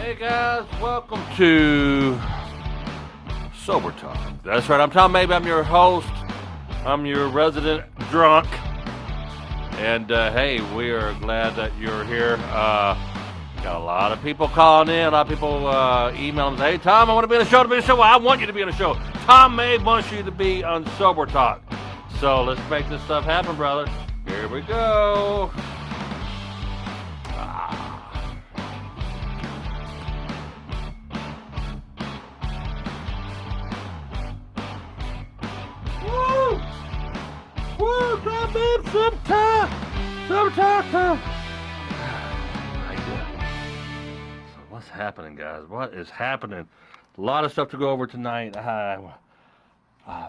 Hey guys, welcome to Sober Talk. That's right, I'm Tom Mabe, I'm your host. I'm your resident drunk. And hey, we are glad that you're here. Got a lot of people calling in, a lot of people emailing say, hey Tom, I want to be on the show, Well, I want you to be on the show. Tom Mabe wants you to be on Sober Talk. So let's make this stuff happen, brother. Here we go. Woo, Tom Mabe, Tom. So what's happening, guys? What is happening? A lot of stuff to go over tonight. If I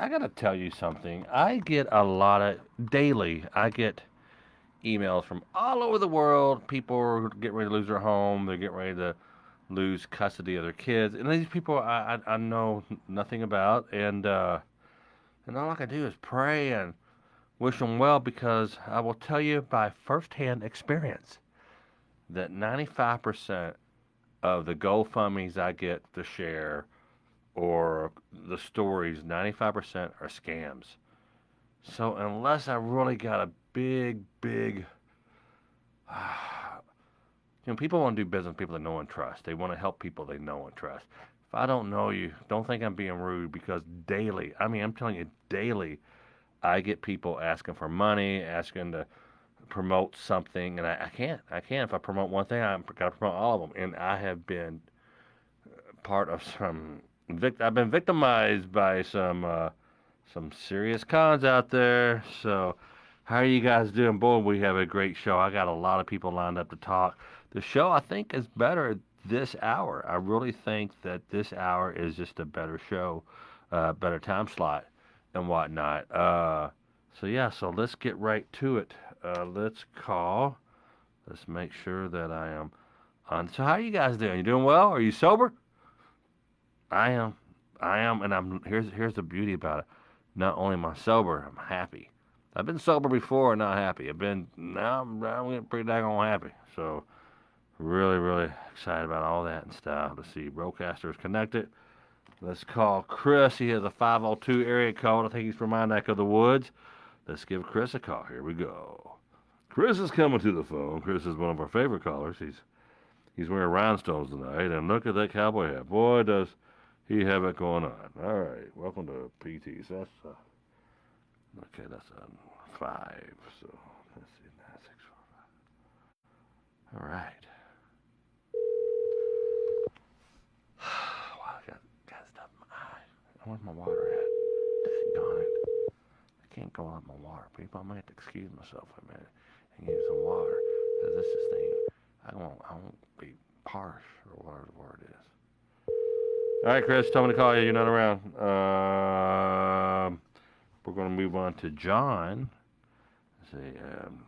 gotta tell you something, I get a lot of daily. I get emails from all over the world. People are getting ready to lose their home. They're getting ready to lose custody of their kids, and these people I know nothing about, and all I can do is pray and wish them well, because I will tell you by firsthand experience that 95% of the GoFundMes I get to share or the stories, 95% are scams. So unless I really got a big, people want to do business with people they know and trust. They want to help people they know and trust. If I don't know you, don't think I'm being rude, because daily, I'm telling you, daily, I get people asking for money, asking to promote something, and I can't. If I promote one thing, I've got to promote all of them. And I have been part of I've been victimized by some serious cons out there. So, how are you guys doing? Boy, we have a great show. I got a lot of people lined up to talk. The show, I think, is better this hour. I really think that this hour is just a better show, better time slot and whatnot. So let's get right to it. Let's make sure that I am on. So how are you guys doing? You doing well? Are you sober? I am, and here's the beauty about it. Not only am I sober, I'm happy. I've been sober before and not happy. Now I'm getting pretty daggone happy. So really excited about all that and stuff. Let's see, Broadcaster is connected. Let's call Chris. He has a 502 area code. I think he's from my neck of the woods. Let's give Chris a call. Here we go. Chris is coming to the phone. Chris is one of our favorite callers. He's wearing rhinestones tonight, and look at that cowboy hat. Boy, does he have it going on. All right, welcome to PT. So that's a 5. So let's see, 9, 6, 4, 5. All right. Wow, I got stuff in my eye. Where's my water at? Daggone it. I can't go out my water, people. I might have to excuse myself for a minute and get some water, because this thing, I won't be harsh or whatever the word is. All right, Chris, tell me to call you. You're not around. We're going to move on to John. Let's see. 316.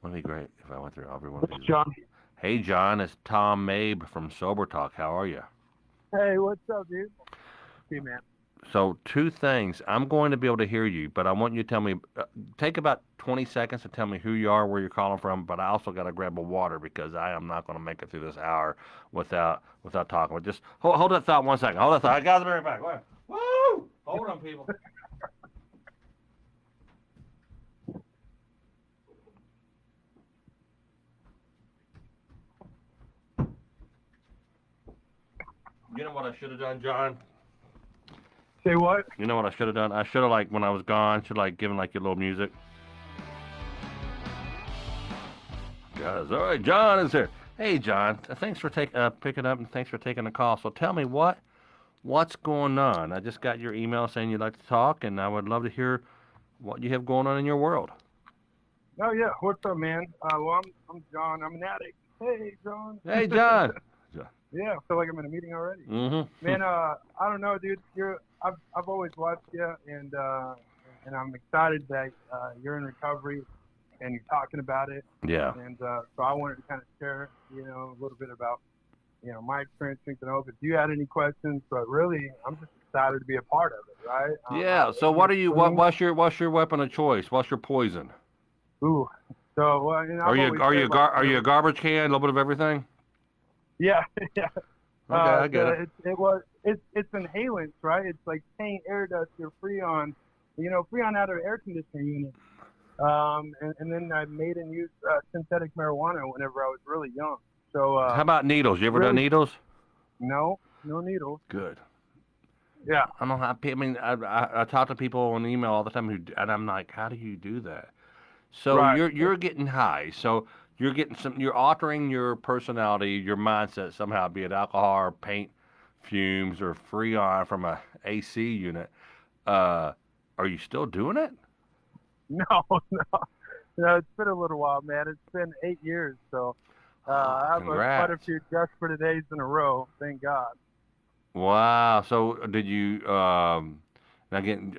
Wouldn't it be great if I went through everyone of these? John. Hey, John, it's Tom Mabe from Sober Talk. How are you? Hey, what's up, dude? Hey, man. So, 2 things. I'm going to be able to hear you, but I want you to tell me, take about 20 seconds to tell me who you are, where you're calling from, but I also got to grab a water, because I am not going to make it through this hour without talking. But just hold that thought 1 second. Hold that thought. I got to be right back. Woo! Hold on, people. You know what I should have done, John? Say what? You know what I should have done? I should have, when I was gone, given your little music. Guys, all right, John is here. Hey, John, thanks for picking up, and thanks for taking the call. So tell me what's going on. I just got your email saying you'd like to talk, and I would love to hear what you have going on in your world. Oh yeah, what's up, man? Well, I'm John. I'm an addict. Hey, John. Hey, John. Yeah, I feel like I'm in a meeting already. Mm-hmm. Man, I don't know, dude. I've always watched you, and I'm excited that you're in recovery and you're talking about it. Yeah. And so I wanted to kind of share, a little bit about my experience drinking hope. If you had any questions, but really, I'm just excited to be a part of it, right? Yeah. So I'm what are you? What? clean. What's your weapon of choice? What's your poison? Ooh. So, Are I've you always are said, you like, are you a garbage can? A little bit of everything. yeah, yeah. Okay, I get it. It's inhalants, right? It's like paint, air dust, or freon, freon out of air conditioner units. And then I made and used synthetic marijuana whenever I was really young. So, How about needles? You ever done really, needles? no, no needles. Good. Yeah, I don't know how. I mean, I talk to people on email all the time and I'm like, how do you do that? So right. you're getting high. So you're getting you're altering your personality, your mindset somehow, be it alcohol or paint fumes or freon from a AC unit. Uh, are you still doing it? No, no, no. It's been a little while, man. It's been 8 years, so Oh, I have quite a congrats. few desperate days in a row. Thank God. Wow. So did you now again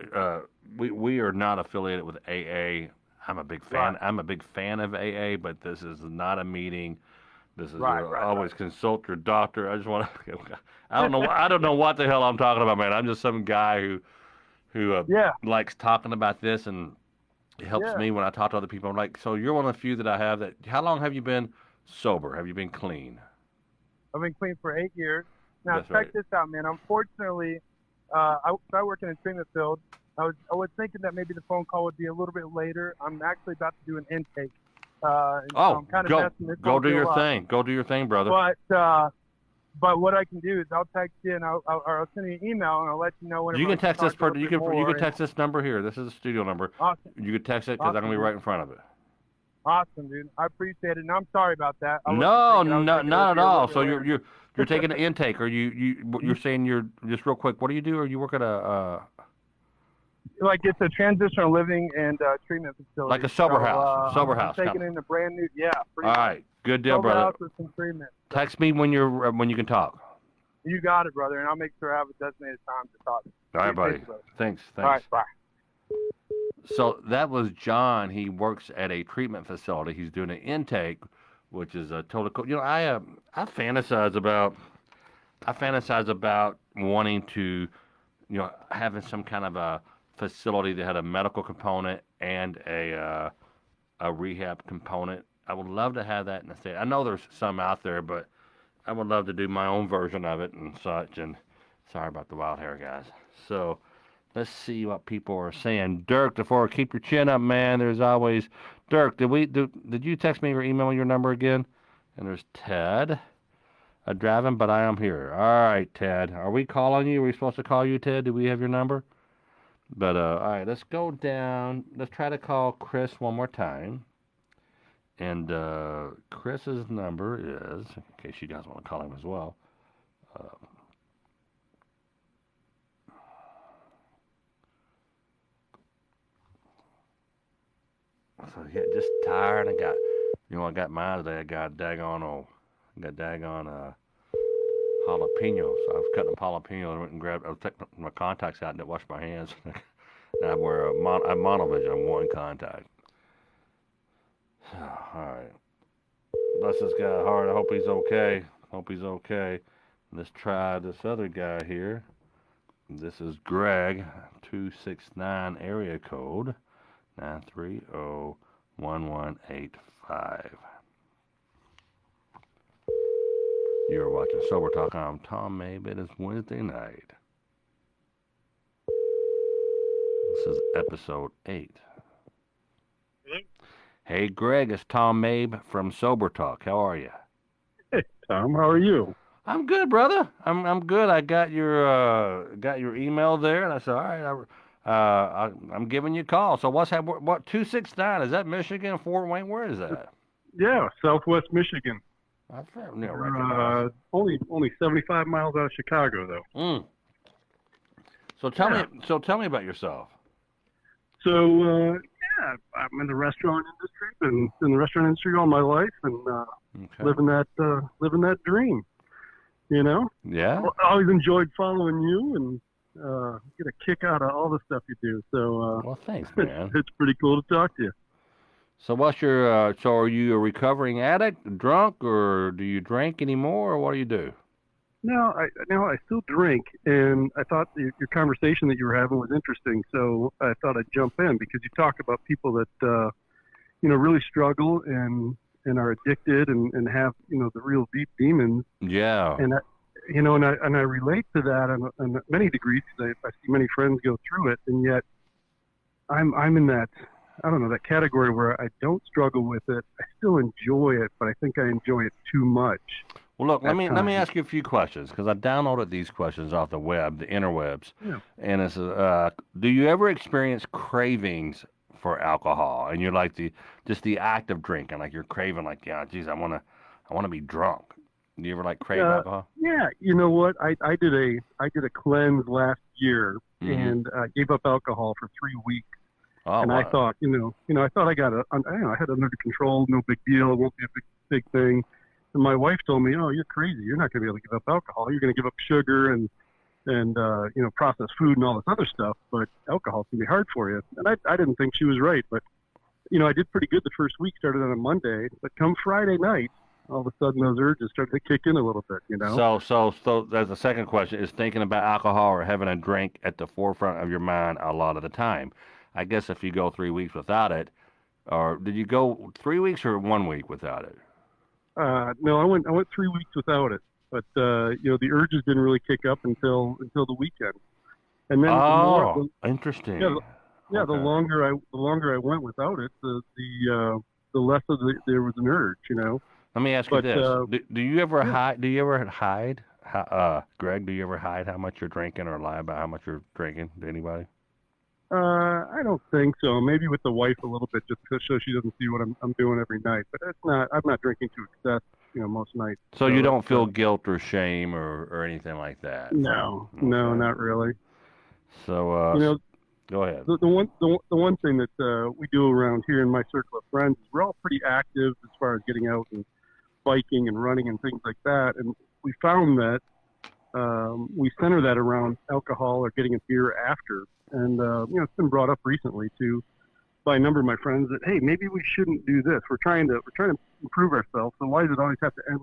we are not affiliated with AA. I'm a big Right, fan. I'm a big fan of AA, but this is not a meeting. This is right, right, always consult your doctor. I just want to I don't know what the hell I'm talking about, man. I'm just some guy who yeah, likes talking about this and it helps yeah. me when I talk to other people. I'm like, so you're one of the few that I have that how long have you been sober? Have you been clean? I've been clean for 8 years. Now That's check right. this out, man. Unfortunately, I work in a treatment field. I was thinking that maybe the phone call would be a little bit later. I'm actually about to do an intake, and so Oh, I'm kind of messing this go whole do deal your up. thing. Go do your thing, brother. But what I can do is I'll text you and or I'll send you an email and I'll let you know You whenever can I can text this talk a little per bit you more. can And text this number here. This is a studio number. awesome, You can text it because I'm awesome, gonna be dude. right in front of it. Awesome, dude. I appreciate it, and I'm sorry about that. I wasn't No, thinking. I was no, thinking it would not at be a little all. bit So later. you're taking an intake, or you're saying you're just real quick. What do you do? Or you work at a Like it's a transitional living and treatment like a facility. So sober I'm house taking company? in a brand new, yeah, pretty All much right, good deal, sober brother. house with some treatment. So Text me when you can talk. you got it, brother, and I'll make sure I have a designated time to talk. All right, Appreciate buddy. you, brother. Thanks, All thanks. right, bye. So that was John. He works at a treatment facility. He's doing an intake, which is a total. I fantasize about wanting to, having some kind of a facility that had a medical component and a rehab component. I would love to have that in the state. I know there's some out there, but I would love to do my own version of it and such. And sorry about the wild hair, guys. So let's see what people are saying. Dirk, before keep your chin up, man. There's always Dirk. Did you text me or email your number again? And there's Ted. Driving, but I am here. All right, Ted. Are we calling you? Are we supposed to call you, Ted? Do we have your number? But all right, let's go down. Let's try to call Chris one more time. And Chris's number is, in case you guys want to call him as well. Uh, so yeah, just tired. I got mine today. I got daggone jalapeno. So I was cutting up jalapeno. I went and grabbed. I was taking my contacts out and washed my hands. And I wear a monovision. I'm one contact. All right. Bless this guy hard. I hope he's okay. Let's try this other guy here. This is Greg, 269 area code 930-1185. You're watching Sober Talk. I'm Tom Mabe. It is Wednesday night. This is episode 8. Hey, Greg, it's Tom Mabe from Sober Talk. How are you? Hey, Tom, how are you? I'm good, brother. I'm good. I got your email there, and I said, all right, I'm giving you a call. So what 269? Is that Michigan, Fort Wayne? Where is that? Yeah, Southwest Michigan. I recognize. Only 75 miles out of Chicago, though. Mm. So tell me about yourself. So yeah, I'm in the restaurant industry. Been in the restaurant industry all my life, and Okay. living that dream. You know, Yeah. I always enjoyed following you, and get a kick out of all the stuff you do. So Well, thanks, man. it's pretty cool to talk to you. So what's your so are you a recovering addict, drunk, or do you drink anymore, or what do you do? I still drink, and I thought your conversation that you were having was interesting. So I thought I'd jump in because you talk about people that really struggle and are addicted and have the real deep demons, Yeah. and I relate to that on many degrees because I see many friends go through it, and yet I'm in that, I don't know, that category where I don't struggle with it. I still enjoy it, but I think I enjoy it too much Well, look, let at me times. ask you a few questions because I downloaded these questions off the web, the interwebs, Yeah. and it's do you ever experience cravings for alcohol, and you're like the just the act of drinking, like you're craving, like yeah, geez, I wanna be drunk. Do you ever like crave Uh, alcohol? yeah, you know what? I did a cleanse last year Mm-hmm. and gave up alcohol for 3 weeks. Oh, And I what? thought, I thought I got I had it under control, no big deal, it won't be a big thing. And my wife told me, "Oh, you're crazy. You're not going to be able to give up alcohol. You're going to give up sugar and processed food and all this other stuff, but alcohol's going to be hard for you." And I didn't think she was right, but I did pretty good the first week. Started on a Monday, but come Friday night, all of a sudden those urges started to kick in a little bit. So there's the second question: is thinking about alcohol or having a drink at the forefront of your mind a lot of the time? I guess if you go 3 weeks without it, or did you go 3 weeks or 1 week without it? No, I went 3 weeks without it, but the urges didn't really kick up until the weekend, and then the more Oh, yeah interesting. yeah Okay. the longer I went without it, the less of there was an urge. Let me ask you But this: do you ever yeah, hide? Do you ever hide? Greg, do you ever hide how much you're drinking or lie about how much you're drinking to anybody? I don't think so. Maybe with the wife a little bit, just so she doesn't see what I'm doing every night. But it's not. I'm not drinking to excess, most nights. So you So don't that's feel guilt or shame or anything like that from? no, no, Okay. not really. So You know, go ahead. the one thing that we do around here in my circle of friends is we're all pretty active as far as getting out and biking and running and things like that. And we found that we center that around alcohol or getting a beer after. And it's been brought up recently too by a number of my friends that, hey, maybe we shouldn't do this. We're trying to improve ourselves. So why does it always have to end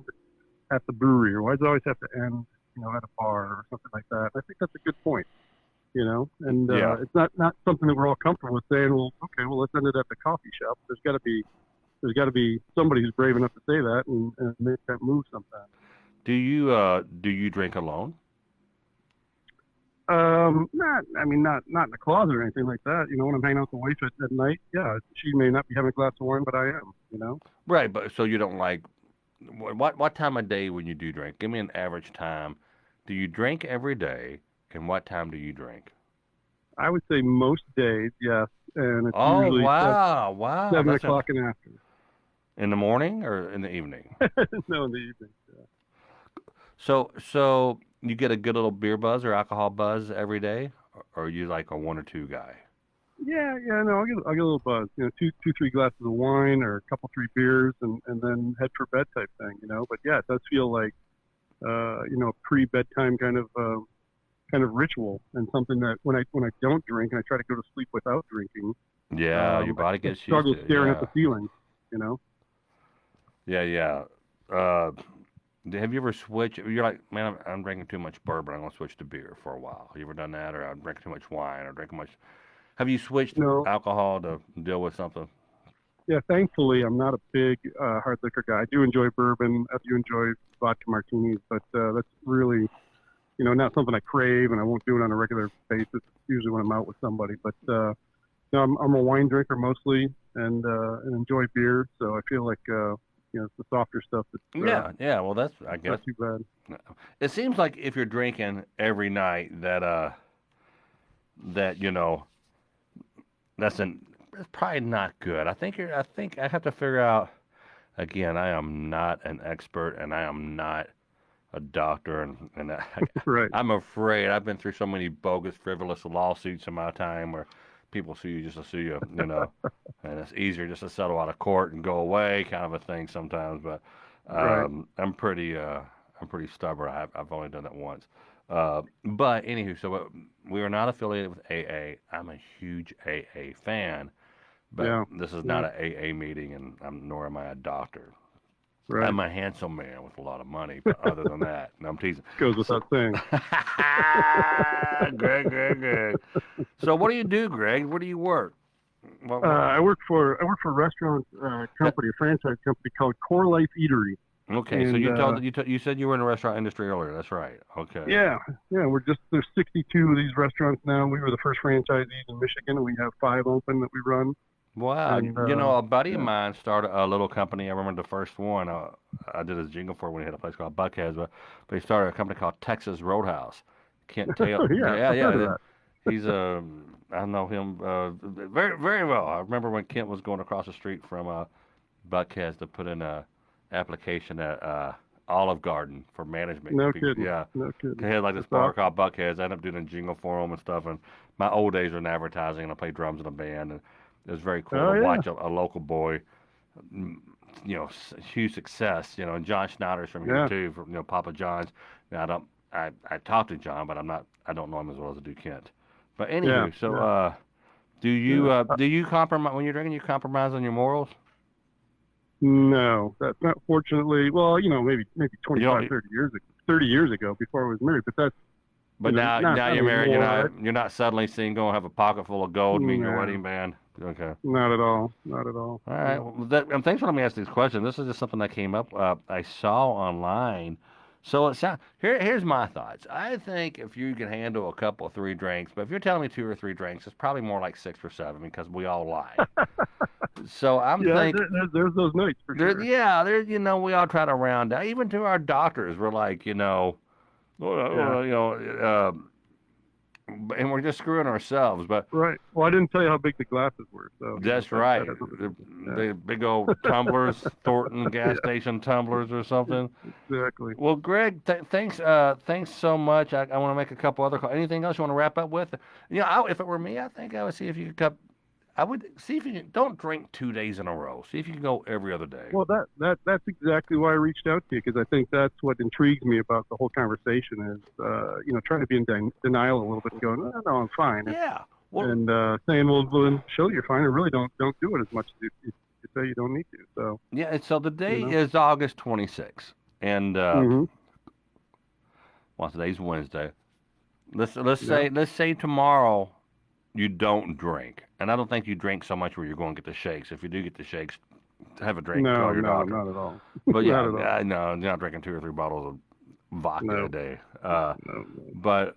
at the brewery, or why does it always have to end at a bar or something like that? I think that's a good point. And Yeah. it's not something that we're all comfortable with saying. Well, okay, well let's end it at the coffee shop. There's got to be somebody who's brave enough to say that and make that move sometime. Do you drink alone? Not in the closet or anything like that. When I'm hanging out with the wife at night, yeah, she may not be having a glass of wine, but I am. Right, but so you don't like what time of day when you do drink? Give me an average time. Do you drink every day, and what time do you drink? I would say most days, yes, and it's Oh usually wow, wow, 7 o'clock and after. in the morning or in the evening? No, in the evening. Yeah. So you get a good little beer buzz or alcohol buzz every day, or are you like a one or two guy? Yeah, no, I'll get a little buzz. Two, 3 glasses of wine or a couple, 3 beers, and then head for bed type thing. But yeah, it does feel like a pre-bedtime kind of ritual, and something that when I don't drink and I try to go to sleep without drinking, Yeah, your body I gets used struggle to it. staring at Yeah, the ceiling. You know. yeah, yeah. Uh, have you ever switched? You're like, man, I'm drinking too much bourbon. I'm gonna switch to beer for a while. You ever done that, or I'm drinking too much wine, or drinking much? Have you switched No, alcohol to deal with something? yeah, thankfully, I'm not a big hard liquor guy. I do enjoy bourbon. I do enjoy vodka martinis, but that's really, not something I crave, and I won't do it on a regular basis. Usually when I'm out with somebody. But I'm a wine drinker mostly, and enjoy beer. So I feel like it's the softer stuff that's Yeah, yeah. Well, that's I guess not too bad. it seems like if you're drinking every night that that's probably not good. I think I have to figure out again. I am not an expert and I am not a doctor and Right. I'm afraid I've been through so many bogus, frivolous lawsuits in my time where people sue you just to sue you, and it's easier just to settle out of court and go away, kind of a thing sometimes. But Right. I'm pretty stubborn. I've only done it once. But anywho, so we are not affiliated with AA. I'm a huge AA fan, But Yeah. this is not an AA meeting, and nor am I a doctor. Right. I'm a handsome man with a lot of money, but other than that, no, I'm teasing. Goes without saying. Greg. So what do you do, Greg? Where do you work? I work for a restaurant company, a franchise company called Core Life Eatery. Okay, and, so you said you were in the restaurant industry earlier. That's right. Okay. Yeah. There's 62 of these restaurants now. We were the first franchisees in Michigan, and we have 5 open that we run. Wow. And, A buddy of yeah. mine started a little company. I remember the first one. I did his jingle for when he had a place called Buckheads, but he started a company called Texas Roadhouse. Kent Taylor. Yeah, I've heard of that. He's I know him very very well. I remember when Kent was going across the street from Buckheads to put in a application at Olive Garden for management. No kidding. Yeah. No kidding. He had like this bar called Buckheads. I ended up doing a jingle for him and stuff. And my old days were in advertising, and I played drums in a band. And it was very cool to watch a local boy, huge success. And John Schneider's from here too, from Papa John's. Now, I talked to John, but I don't know him as well as I do Kent. But anywho, do you compromise when you're drinking? You compromise on your morals? No, that's not fortunately. Well, maybe 25, 30 years ago before I was married, but that's. But now you're married. You're not suddenly seeing go and have a pocket full of gold and meet your wedding band. Okay. Not at all. Not at all. All right. Well, thanks for letting me ask these questions. This is just something that came up. I saw online. So here's my thoughts. I think if you can handle a couple of 3 drinks, but if you're telling me 2 or 3 drinks, it's probably more like 6 or 7 because we all lie. So I'm thinking there's those nights for sure. Yeah, we all try to round out. Even to our doctors, we're like, and we're just screwing ourselves. But right. Well, I didn't tell you how big the glasses were. So that's right. The big old tumblers, Thornton gas station tumblers or something. Exactly. Well, Greg, thanks so much. I want to make a couple other calls. Anything else you want to wrap up with? If it were me, I think I would see if you could. I would see if you don't drink 2 days in a row. See if you can go every other day. Well, that's exactly why I reached out to you, because I think that's what intrigues me about the whole conversation is, trying to be in denial a little bit and going, no, I'm fine. Yeah. And saying, well, then show you're fine, and really don't do it as much as you say you don't need to. So yeah. And so the day is August 26th, and well, today's Wednesday. Let's say tomorrow you don't drink. And I don't think you drink so much where you're going to get the shakes. If you do get the shakes, have a drink. No, not at all. But yeah, no, you're not drinking 2 or 3 bottles of vodka a day. No. But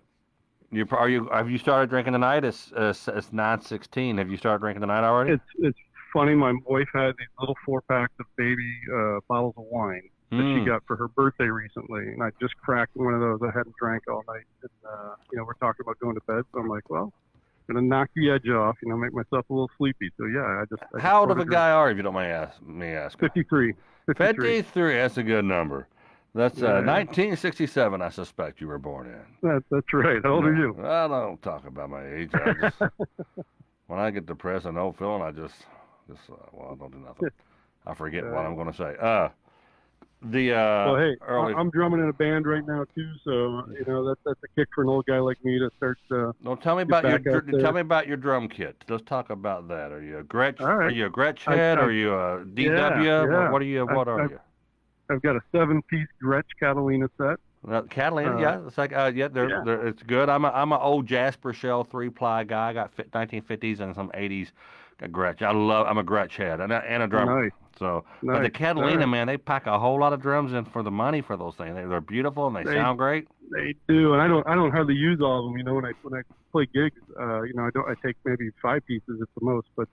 have you started drinking tonight? It's 9:16. Have you started drinking tonight already? It's funny. My wife had these little 4-packs of baby bottles of wine that she got for her birthday recently, and I just cracked one of those. I hadn't drank all night, and we're talking about going to bed. So I'm like, well, I'm gonna knock the edge off, make myself a little sleepy. So yeah, I How old of a guy are you, if you don't mind me asking? 53. 53. That's a good number. That's 1967. I suspect you were born in. That's right. How old are you? I don't talk about my age. When I get depressed and no feeling, I just I don't do nothing. I forget what I'm going to say. Well, hey, I'm drumming in a band right now too, so that's a kick for an old guy like me to start. No, tell me about your drum kit. Let's talk about that. Are you a Gretsch? All right. Are you a Gretsch head? Are you a DW? Yeah. What are you? I've got a 7-piece Gretsch Catalina set. Catalina, it's like it's good. I'm an old Jasper Shell 3-ply guy. I got 1950s and some 80s Gretsch. I'm a Gretsch head and a drummer. Nice. So, but the Catalina, man, they pack a whole lot of drums in for the money for those things. They're beautiful and they sound great. They do, and I don't hardly use all of them. When I play gigs, I take maybe 5 pieces at the most, but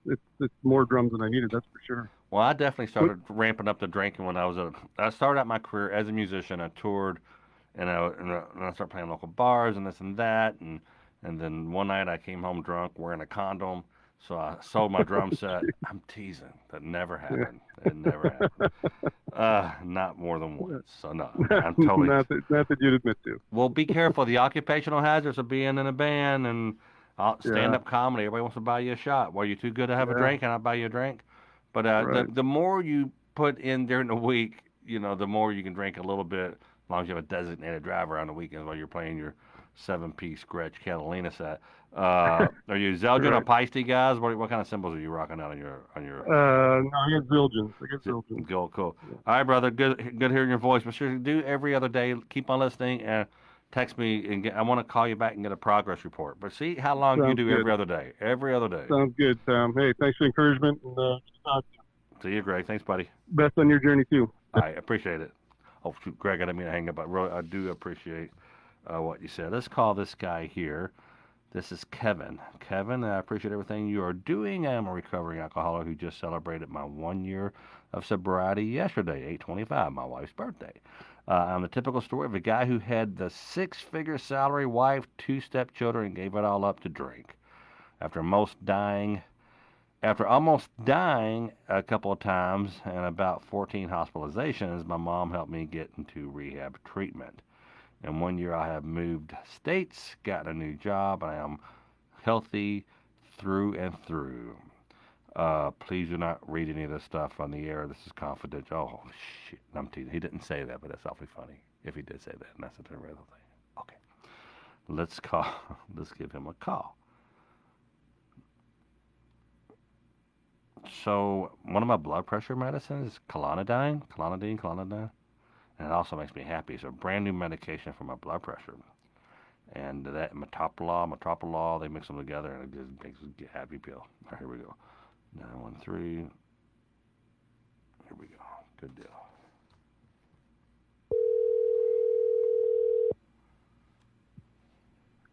it's more drums than I needed. That's for sure. Well, I definitely started ramping up the drinking when I started out my career as a musician. I toured, and I started playing local bars and this and that, and then one night I came home drunk wearing a condom. So I sold my drum set. I'm teasing. That never happened. It never happened. Not more than once. So no, I'm totally. Not that you'd admit to. Well, be careful. The occupational hazards of being in a band and stand-up comedy. Everybody wants to buy you a shot. Well, you too good to have a drink, and I'll buy you a drink. But the more you put in during the week, the more you can drink a little bit, as long as you have a designated driver on the weekends while you're playing your 7-piece Gretsch Catalina set. Are you Zeldrin or Peisty guys? What kind of symbols are you rocking out on your No, I got Zildjian. Cool, cool. All right, brother. Good hearing your voice. But sure, do every other day. Keep on listening and text me. And I want to call you back and get a progress report. But see how long you Sounds do good. every other day. Every other day. Sounds good, Tom. Hey, thanks for the encouragement. And See you, Greg. Thanks, buddy. best on your journey, too. I appreciate it. Oh, shoot, Greg, I didn't mean to hang up. But really, I do appreciate what you said. Let's call this guy here. This is Kevin. Kevin, I appreciate everything you are doing. I am a recovering alcoholic who just celebrated my 1 year of sobriety yesterday, 8/25, my wife's birthday. I'm the typical story of a guy who had the 6-figure salary, wife, 2 stepchildren, and gave it all up to drink. After almost dying a couple of times and about 14 hospitalizations, my mom helped me get into rehab treatment. In 1 year, I have moved states, gotten a new job, and I am healthy through and through. Please do not read any of this stuff on the air. This is confidential. Oh, shit. I'm teasing. He didn't say that, but that's awfully funny if he did say that, and that's a real thing. Okay. Let's give him a call. So, one of my blood pressure medicines is clonidine. And it also makes me happy. It's a brand new medication for my blood pressure. And that metoprolol, they mix them together and it just makes me a happy pill. All right, here we go. 913. Here we go. Good deal.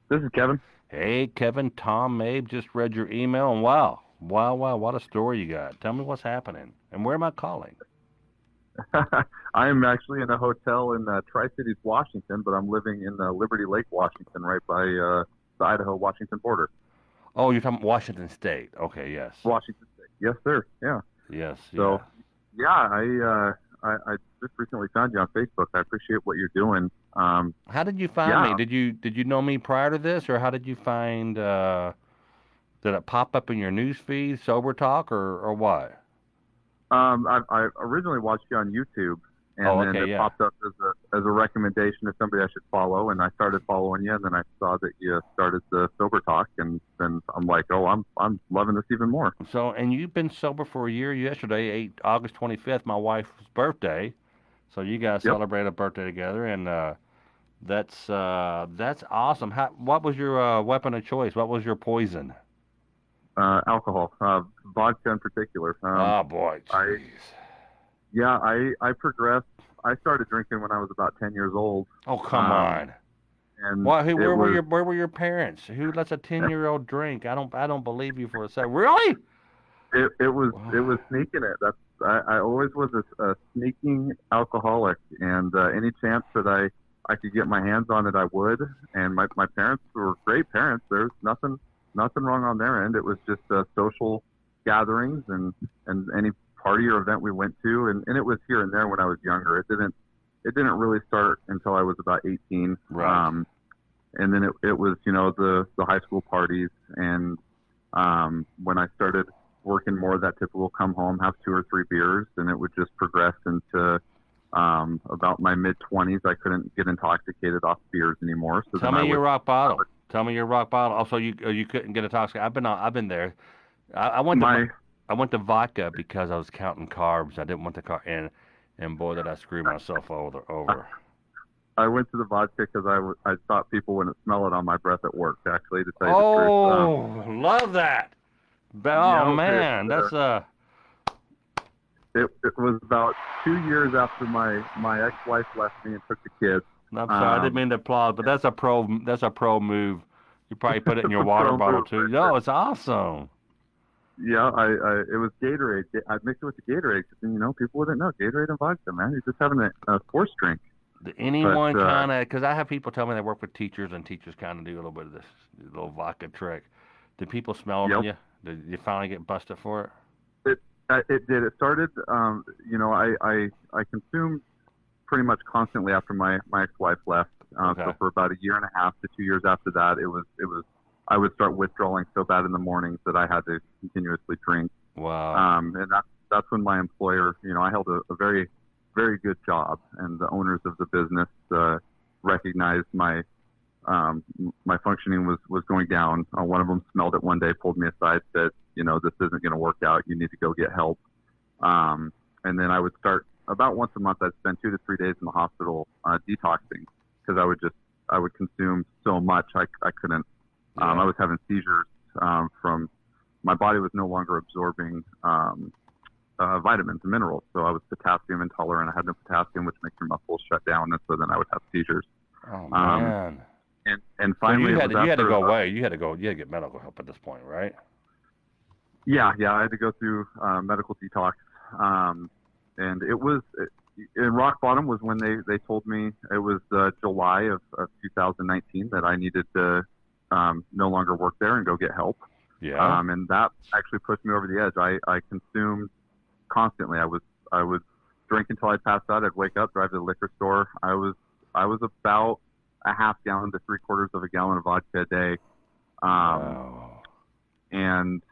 This is Kevin. Hey, Kevin, Tom Mabe just read your email, and wow, what a story you got. Tell me what's happening, and where am I calling? I am actually in a hotel in Tri-Cities, Washington, but I'm living in Liberty Lake, Washington, right by the Idaho-Washington border. Oh, you're talking Washington State. Okay, yes. Washington State. Yes, sir. Yeah. Yes. So, I just recently found you on Facebook. I appreciate what you're doing. How did you find me? Did you know me prior to this, or how did you find? Did it pop up in your news feed, Sober Talk, or what? I originally watched you on YouTube, and then it popped up as a recommendation of somebody I should follow, and I started following you, and then I saw that you started the Sober Talk, and then I'm like, oh, I'm loving this even more. So, and you've been sober for a year. Yesterday, August 25th, my wife's birthday. So you guys celebrate a birthday together, and that's awesome. What was your weapon of choice? What was your poison? Alcohol, vodka in particular. Oh boy, jeez. I progressed. I started drinking when I was about 10 years old. Oh, come on. And where were your parents? Who lets a 10-year-old drink? I don't believe you for a second. Really? It was sneaking it. I always was a sneaking alcoholic, and any chance that I could get my hands on it, I would. And my parents were great parents. There's nothing wrong on their end. It was just social gatherings and any party or event we went to, and it was here and there when I was younger. It didn't really start until I was about 18. Right. And then it was the high school parties, and when I started working more, that typical come home, have 2 or 3 beers, and it would just progress into about my mid-20s. I couldn't get intoxicated off beers anymore. So Tell me your rock bottom. Tell me your rock bottom. Also, you couldn't get intoxicated. I've been there. I went to vodka because I was counting carbs. I didn't want the carb, and boy, did I screw myself over. I went to the vodka because I thought people wouldn't smell it on my breath at work. Actually, to tell you the truth. Oh, love that. Oh man, that's It was about 2 years after my ex-wife left me and took the kids. I'm sorry, I didn't mean to applaud, but that's a pro move. You probably put it in your water bottle too. No, it's awesome. Yeah, it was Gatorade. I mixed it with the Gatorade because people wouldn't know Gatorade and vodka, man. You're just having a sports drink. Anyone kind of, because I have people tell me they work with teachers, and teachers kind of do a little bit of this little vodka trick. Did people smell it on you? Did you finally get busted for it? It did. It started. I consumed pretty much constantly after my ex-wife left. So for about 1.5 years to 2 years after that, it was. I would start withdrawing so bad in the mornings that I had to continuously drink. Wow. And that's when my employer, I held a very, very good job, and the owners of the business recognized my my functioning was going down. One of them smelled it one day, pulled me aside, said, this isn't going to work out. You need to go get help. And then I would start about once a month. I'd spend 2 to 3 days in the hospital detoxing because I would consume so much I couldn't. I was having seizures from my body was no longer absorbing vitamins and minerals. So I was potassium intolerant. I had no potassium, which makes your muscles shut down, and so then I would have seizures. Oh man! And finally, so you had to go away. You had to get medical help at this point, right? Yeah. I had to go through medical detox, and it was in rock bottom was when they told me it was July of 2019 that I needed to no longer work there and go get help. Yeah. And that actually pushed me over the edge. I consumed constantly. I would drink until I passed out. I'd wake up, drive to the liquor store. I was about a half gallon to 3/4 of a gallon of vodka a day. Wow. And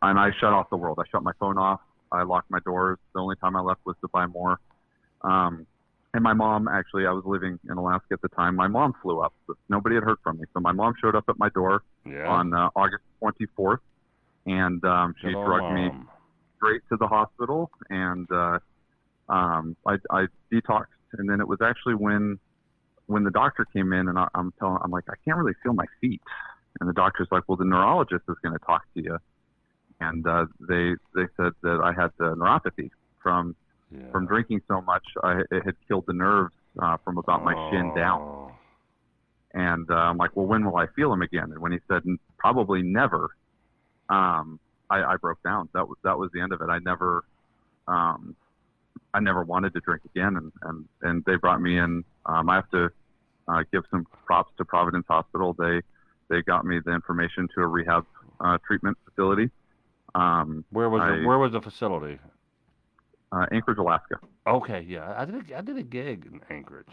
I shut off the world. I shut my phone off. I locked my doors. The only time I left was to buy more. And my mom, actually, I was living in Alaska at the time. My mom flew up. But nobody had heard from me. So my mom showed up at my door on August 24th. And she drugged me straight to the hospital. And I detoxed. And then it was actually when the doctor came in, and I'm like, I can't really feel my feet. And the doctor's like, well, the neurologist is going to talk to you. And they said that I had the neuropathy from drinking so much. It had killed the nerves from about my shin down. And I'm like, well, when will I feel them again? And when he said probably never, I broke down. That was the end of it. I never wanted to drink again. And they brought me in. I have to give some props to Providence Hospital. They got me the information to a rehab treatment facility. Where was the facility? Anchorage, Alaska. Okay, yeah, I did a gig in Anchorage.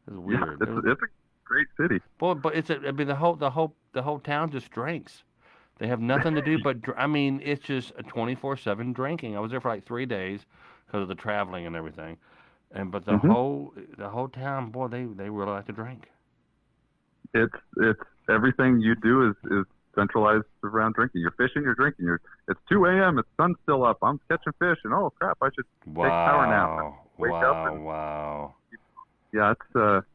It's weird. Yeah, it's a great city. Boy, but the whole town just drinks. They have nothing to do but it's just a 24/7 drinking. I was there for like 3 days because of the traveling and everything, but the whole town, boy, they really like to drink. It's everything you do is centralized around drinking. You're fishing, you're drinking. It's 2 a.m. It's sun's still up. I'm catching fish, and oh crap, I should take a power nap. Wake up and wow. Yeah, it's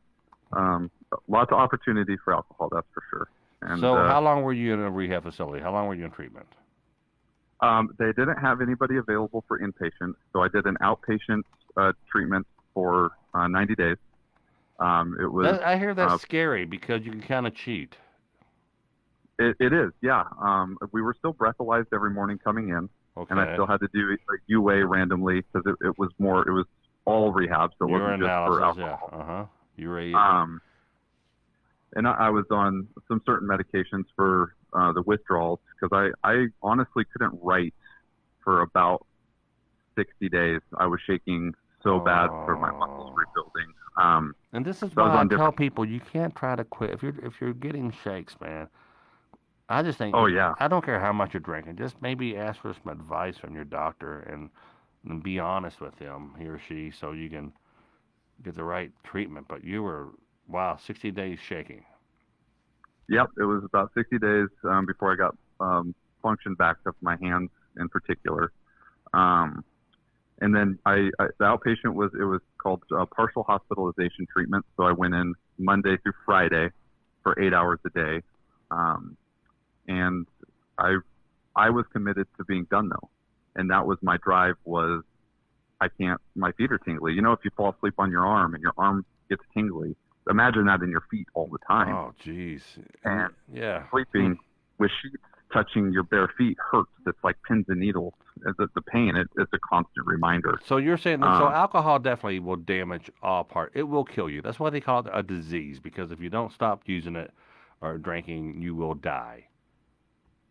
lots of opportunity for alcohol, that's for sure. And so, how long were you in a rehab facility? How long were you in treatment? They didn't have anybody available for inpatient, so I did an outpatient treatment for 90 days. It was. I hear that's scary because you can kind of cheat. It is, yeah. We were still breathalyzed every morning coming in, and I still had to do a UA randomly because it was all rehab, so it wasn't just for alcohol. Yeah, UA. And I was on some certain medications for the withdrawals because I honestly couldn't write for about 60 days. I was shaking so bad for my muscles rebuilding. And this is why I tell people you can't try to quit if you're getting shakes, man. I just think, I don't care how much you're drinking. Just maybe ask for some advice from your doctor and be honest with him, he or she, so you can get the right treatment. But you were, 60 days shaking. Yep, it was about 60 days before I got function back of my hands in particular. And then the outpatient was called partial hospitalization treatment. So I went in Monday through Friday for 8 hours a day. And I was committed to being done though. And that was my drive was my feet are tingly. If you fall asleep on your arm and your arm gets tingly, imagine that in your feet all the time. Oh, geez. And sleeping with sheets touching your bare feet hurts. It's like pins and needles. The pain, it's a constant reminder. So you're saying that so alcohol definitely will damage all parts. It will kill you. That's why they call it a disease, because if you don't stop using it or drinking, you will die.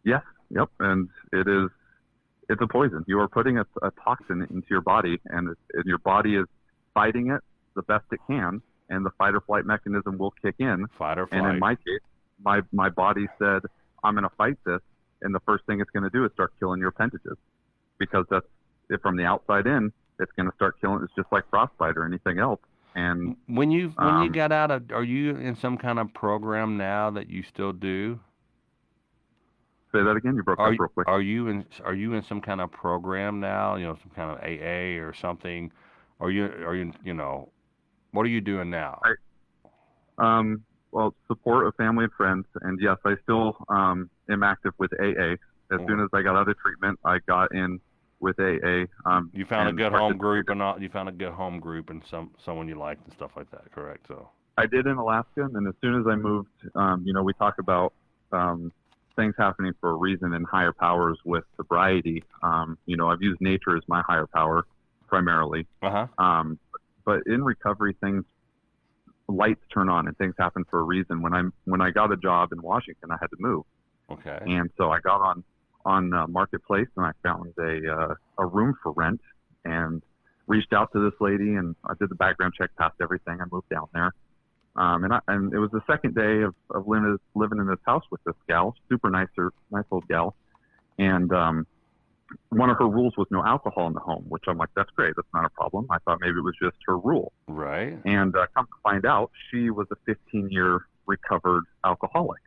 Yes, yep, and it's a poison. You are putting a toxin into your body, and your body is fighting it the best it can, and the fight or flight mechanism will kick in. Fight or flight. And in my case, my body said, I'm going to fight this, and the first thing it's going to do is start killing your appendages, because from the outside in, it's going to start killing. It's just like frostbite or anything else. And When you um, got out of, are you in some kind of program now that you still do? say that again. You broke up real quick. Are you in some kind of program now? You know, some kind of AA or something? Are you you know what are you doing now? Well, support of family and friends, and yes, I still am active with AA. As soon as I got out of treatment, I got in with AA. You found a And good home group participated. and all. You found a good home group and someone you liked and stuff like that. Correct. So. I did in Alaska, and then as soon as I moved, we talk about things happening for a reason and higher powers with sobriety. I've used nature as my higher power primarily. Uh huh. But in recovery, things lights turn on and things happen for a reason. When I got a job in Washington, I had to move, Okay. and so I got on Marketplace and I found a room for rent and reached out to this lady and I did the background check, passed everything. I moved down there. And it was the second day of living in this house with this gal, super nice old gal. And one of her rules was no alcohol in the home, which I'm like, that's great. That's not a problem. I thought maybe it was just her rule. Right. And come to find out, she was a 15-year recovered alcoholic.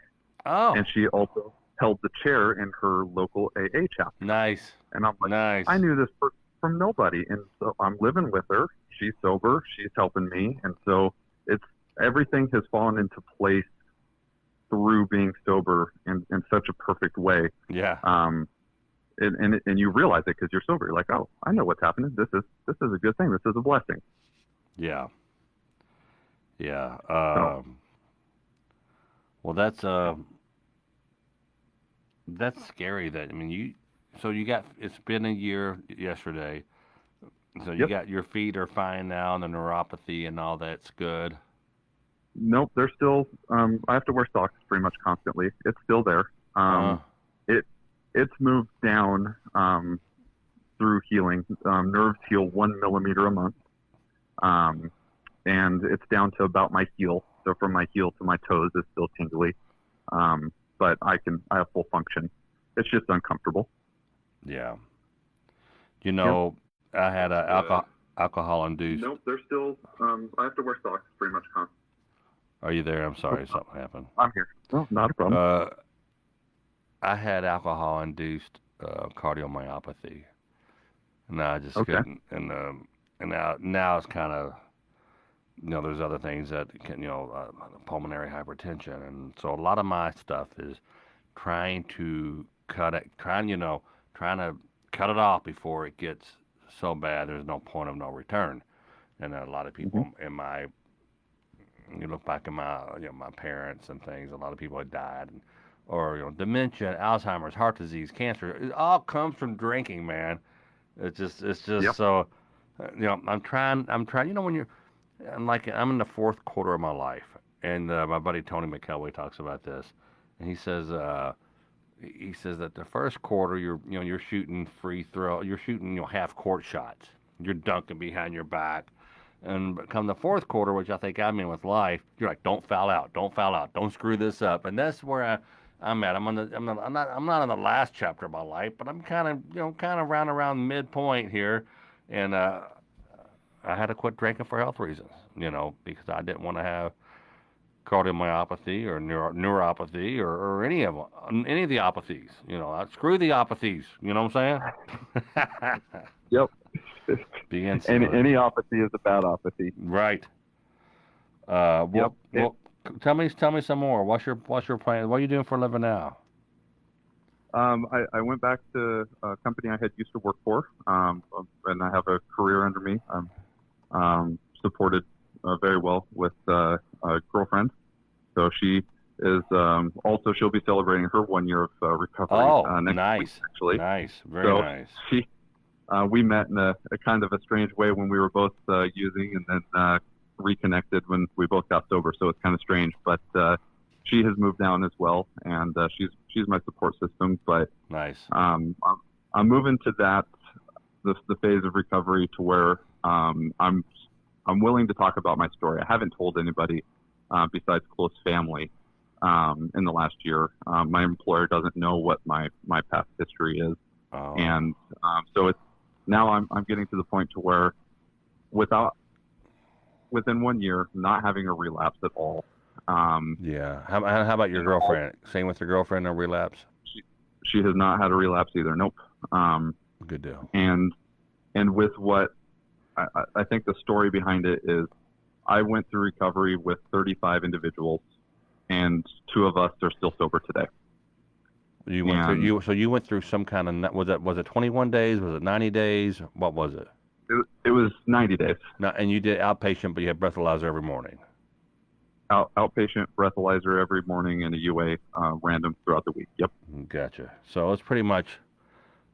Oh. And she also held the chair in her local AA chapter. Nice. And I'm like, Nice. I knew this person from nobody. And so I'm living with her. She's sober. She's helping me. And so everything has fallen into place through being sober in such a perfect way. Yeah. And you realize it because you're sober. You're like, oh, I know what's happening. This is a good thing. This is a blessing. Yeah. Yeah. Well, that's scary. That I mean, it's been a year yesterday. So you Yep. got your feet are fine now, and the neuropathy and all that's good. Nope, they're still. I have to wear socks pretty much constantly. It's still there. It's moved down through healing. Nerves heal 1 millimeter a month, and it's down to about my heel. So from my heel to my toes is still tingly, but I have full function. It's just uncomfortable. Yeah. You know, I had a alcohol induced. Nope, they're still. I have to wear socks pretty much constantly. Are you there? I'm sorry, something happened. I'm here. No, not a problem. I had alcohol induced cardiomyopathy, and I just couldn't. And now it's kind of, there's other things that can, pulmonary hypertension, and so a lot of my stuff is trying to cut it, trying to cut it off before it gets so bad. There's no point of no return, and a lot of people in my you look back at my parents and things. A lot of people had died, or dementia, Alzheimer's, heart disease, cancer. It all comes from drinking, man. It's just so. I'm trying. When I'm in the fourth quarter of my life, and my buddy Tony McKelway talks about this, and he says that the first quarter you're shooting free throw, you're shooting half court shots, you're dunking behind your back. And come the fourth quarter, which I think I'm in with life, you're like, don't foul out, don't screw this up, and that's where I'm at. I'm not in the last chapter of my life, but I'm kind of around midpoint here, and I had to quit drinking for health reasons, because I didn't want to have cardiomyopathy or neuropathy or any of the apathies. Screw the apathies. You know what I'm saying? Yep. Being and any apathy is a bad apathy. Right. Well, tell me some more. What's your plan? What are you doing for a living now? I went back to a company I had used to work for, and I have a career under me. I'm supported very well with a girlfriend. So she is also, she'll be celebrating her 1 year of recovery next week, actually. Nice. Very nice. We met in a kind of a strange way when we were both using, and then reconnected when we both got sober. So it's kind of strange, but she has moved down as well, and she's my support system. But nice. I'm moving to the phase of recovery to where I'm willing to talk about my story. I haven't told anybody besides close family in the last year. My employer doesn't know what my past history is. Oh. And so now I'm getting to the point to where without within 1 year, not having a relapse at all. Yeah. How about your You know, all, girlfriend? Same with your girlfriend, no relapse? she, she has not had a relapse either. Nope. Um, Good deal. and with what I think the story behind it is, I went through recovery with 35 individuals, and 2 of us are still sober today. You went through And you went through some kind of was it 21 days? Was it 90 days? What was it? it was 90 days. Now, and you did outpatient, but you had breathalyzer every morning. Outpatient breathalyzer every morning and a UA random throughout the week. Yep. Gotcha. So it's pretty much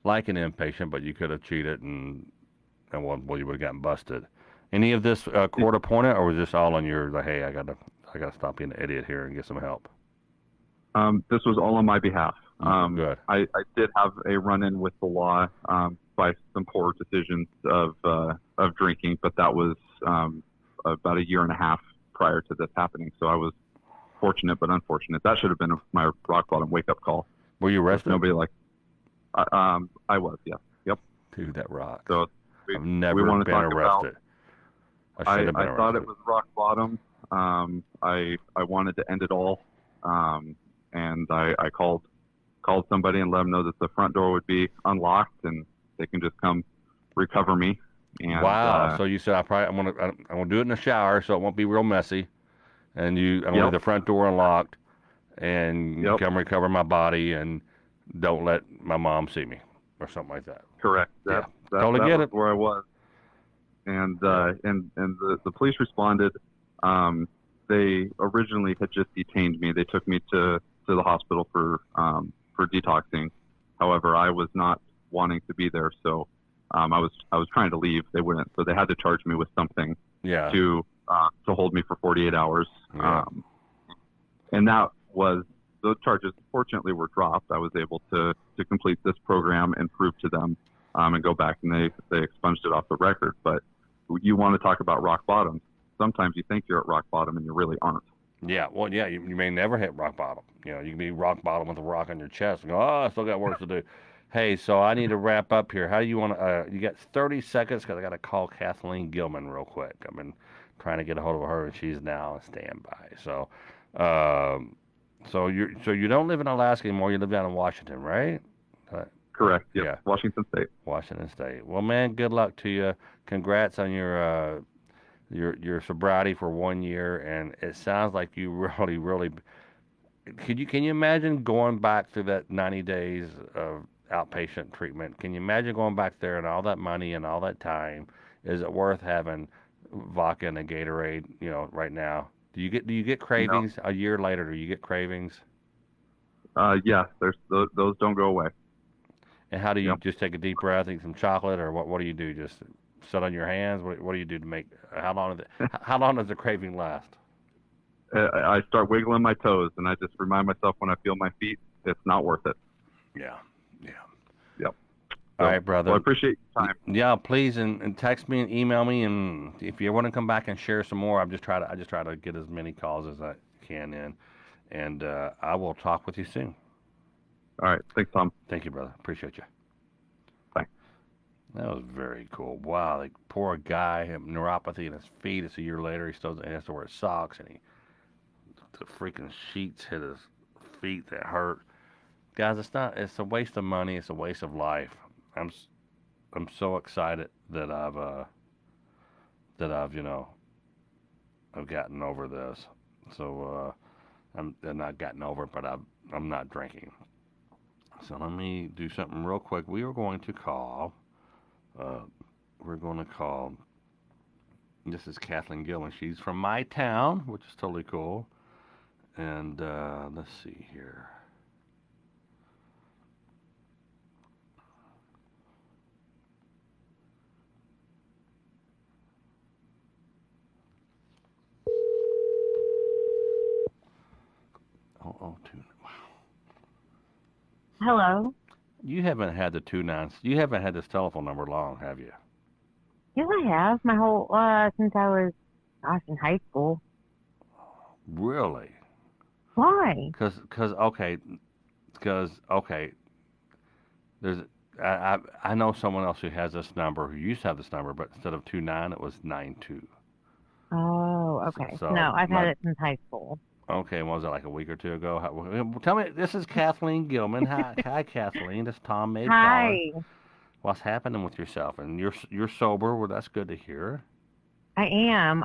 like an inpatient, but you could have cheated and well, you would have gotten busted. Any of this court appointed, or was this all on your like, hey, I gotta stop being an idiot here and get some help? This was all on my behalf. Good. I did have a run-in with the law by some poor decisions of drinking, but that was about a year and a half prior to this happening. So I was fortunate but unfortunate. That should have been my rock bottom wake-up call. Were you arrested? Nobody I was, yes. Yep. Dude, that rocks. So I've never been arrested. I should have been I thought arrested. it was rock bottom. I wanted to end it all, and I called somebody and let them know that the front door would be unlocked and they can just come recover me. And, Wow. So you said I'm gonna do it in the shower so it won't be real messy, and I'm gonna leave the front door unlocked, and come recover my body and don't let my mom see me or something like that. Correct. That Totally get was it. where I was. And the police responded. They originally had just detained me. They took me to the hospital for detoxing. However, I was not wanting to be there, so I was trying to leave. They wouldn't, so they had to charge me with something to hold me for 48 hours. Yeah. And those charges fortunately were dropped. I was able to complete this program and prove to them and go back, and they expunged it off the record. But you want to talk about rock bottom. Sometimes you think you're at rock bottom and you really aren't. Yeah, well, yeah, you may never hit rock bottom. You can be rock bottom with a rock on your chest and go, oh, I still got work to do. Hey, so I need to wrap up here. How do you want to, you got 30 seconds because I got to call Kathleen Gilman real quick. I've been trying to get a hold of her and she's now on standby. So, so you don't live in Alaska anymore. You live down in Washington, right? Correct. Yep. Yeah. Washington State. Washington State. Well, man, good luck to you. Congrats on your sobriety for 1 year, and it sounds like you really, really. Can you imagine going back through that 90 days of outpatient treatment? Can you imagine going back there and all that money and all that time? Is it worth having vodka and a Gatorade? Right now. Do you get cravings a year later? Do you get cravings? Yeah. Those don't go away. And how do you just take a deep breath, eat some chocolate, or what do you do? Just sit on your hands? What do you do to make? How long does the craving last? I start wiggling my toes, and I just remind myself when I feel my feet, it's not worth it. Yeah. Yep. All right, brother. Well, I appreciate your time. Yeah, please and text me and email me, and if you want to come back and share some more, I just try to get as many calls as I can in, and I will talk with you soon. All right. Thanks, Tom. Thank you, brother. Appreciate you. Bye. That was very cool. Wow, like poor guy, had neuropathy in his feet. It's a year later. He still has to wear socks, and the freaking sheets hit his feet that hurt. Guys, it's a waste of money. It's a waste of life. I'm so excited that I've gotten over this. So I'm not gotten over it, but I'm not drinking. So let me do something real quick. We're going to call. This is Kathleen Gilman. She's from my town, which is totally cool. And let's see here. Hello. You haven't had You haven't had this telephone number long, have you? Yes, I have. My whole since I was, in high school. Really? Why? There's I know someone else who has this number who used to have this number, but instead of 29, it was 92. Oh, okay. So No, I've had it since high school. okay, what was it, like a week or two ago? Tell me, this is Kathleen Gilman. Hi, Kathleen. This is Tom Mabe calling. Hi, What's happening with yourself? And you're sober. Well, that's good to hear. I am.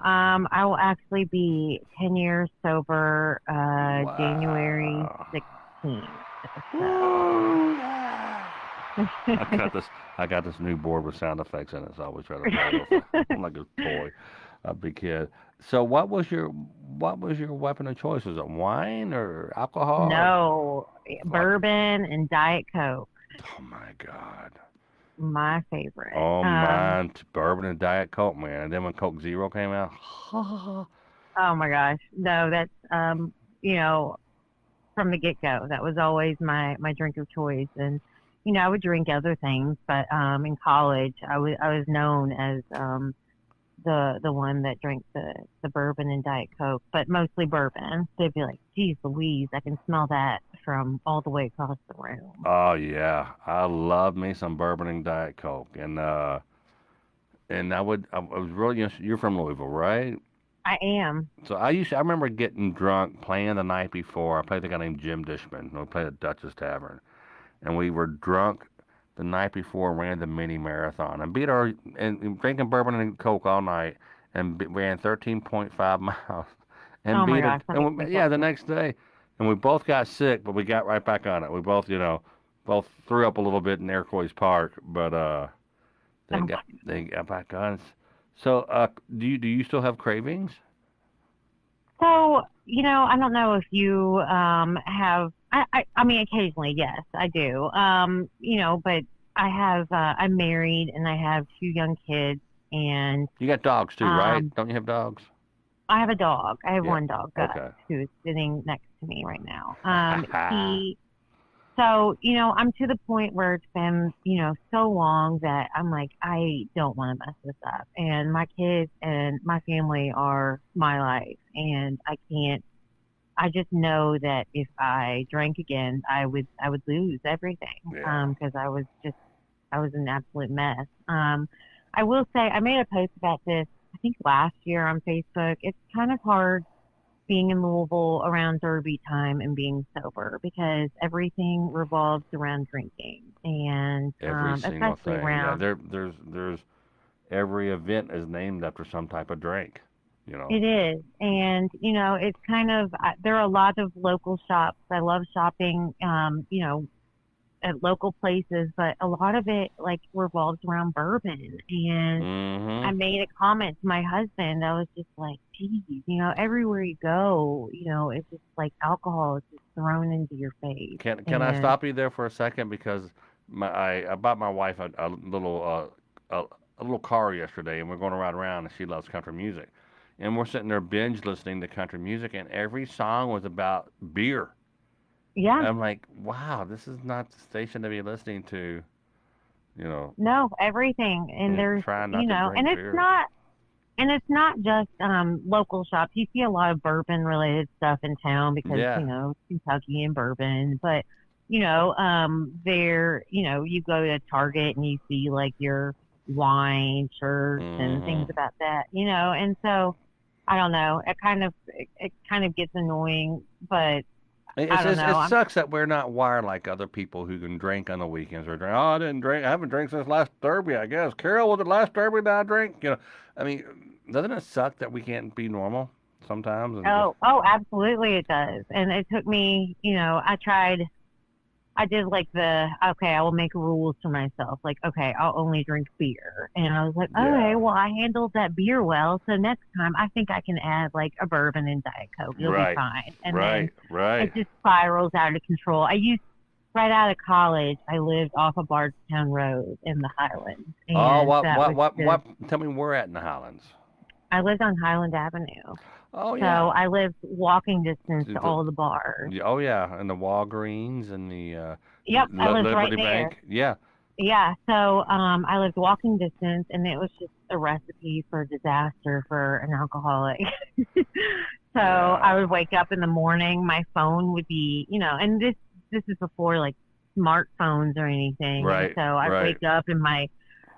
I will actually be 10 years sober, January Wow. 16th. Woo! So, I got this new board with sound effects in it, so I always try to play with it. I'm like a toy, a big kid. So what was your weapon of choice? Was it wine or alcohol? no, Vodka? bourbon and Diet Coke, Oh my God. my favorite. Oh man, bourbon and Diet Coke, man. And then when Coke Zero came out, Oh my gosh, no, that's you know, from the get go, that was always my drink of choice. And I would drink other things, but in college, I was known as the one that drank the bourbon and Diet Coke, but mostly bourbon. They'd be like, "Geez, Louise, I can smell that from all the way across the room." oh yeah, I love me some bourbon and Diet Coke, and I was really you're from Louisville, right? I am. So I remember getting drunk playing the night before. I played with a guy named Jim Dishman. We played at Dutch's Tavern, and we were drunk the night before and ran the mini marathon and beat our and drinking bourbon and Coke all night and ran 13.5 miles and Oh my beat it. gosh, that makes And me yeah, the jealous. next day, and we both got sick, but we got right back on it. We both, both threw up a little bit in Iroquois Park, but Oh, they got back on. So do you still have cravings? so, I don't know if you have I mean occasionally, yes, I do. But I'm married and I have two young kids and You got dogs too, right? um Don't you have dogs? I have a dog. I have Yeah. one dog, Gus, Okay. who's sitting next to me right now. I'm to the point where it's been, so long that I'm like, I don't want to mess this up. And my kids and my family are my life. And I just know that if I drank again, I would lose everything. Yeah. Because I was an absolute mess. I will say, I made a post about this, I think last year on Facebook. It's kind of hard being in Louisville around Derby time and being sober because everything revolves around drinking and Every single especially thing. Yeah, around there's every event is named after some type of drink. it is. And it's kind of there are a lot of local shops. I love shopping at local places, but a lot of it like revolves around bourbon. And I Mm-hmm. made a comment to my husband. I was just like, geez, everywhere you go, it's just like alcohol is just thrown into your face. Can I And stop you there for a second because I bought my wife a little a little car yesterday and we're going to ride around and she loves country music and we're sitting there binge listening to country music and every song was about beer. yeah, And I'm like, wow, this is not the station to be listening to, you know, no, everything. And and there's, trying not to and drink it's beer. not, and it's not just local shops. You see a lot of bourbon related stuff in town because, Yeah. Kentucky and bourbon. But, you go to Target and you see like your wine shirts and Mm-hmm. things about that, and so I don't know. It kind of gets annoying, but I don't It know. sucks that we're not wired like other people who can drink on the weekends or drink. Oh, I didn't drink. I haven't drank since last Derby, I guess. Carol, was it last Derby that I drank? I mean, doesn't it suck that we can't be normal sometimes and just Oh, absolutely it does. And it took me, I did like okay, I will make rules for myself. Like, okay, I'll only drink beer. And I was like, yeah, okay, well, I handled that beer well. So next time I think I can add like a bourbon and Diet Coke. You'll be right, fine. And then right. it just spirals out of control. Right out of college, I lived off of Bardstown Road in the Highlands. Oh, And that was just, what? Tell me where at in the Highlands. I lived on Highland Avenue. Oh So yeah, I lived walking distance to The- all the bars. oh yeah, and the Walgreens and the Yep, I lived right Liberty there. Bank. Yeah, Yeah, so I lived walking distance, and it was just a recipe for disaster for an alcoholic. So I yeah, would wake up in the morning, my phone would be, and this is before like smartphones or anything, and right, so I'd right. wake up and my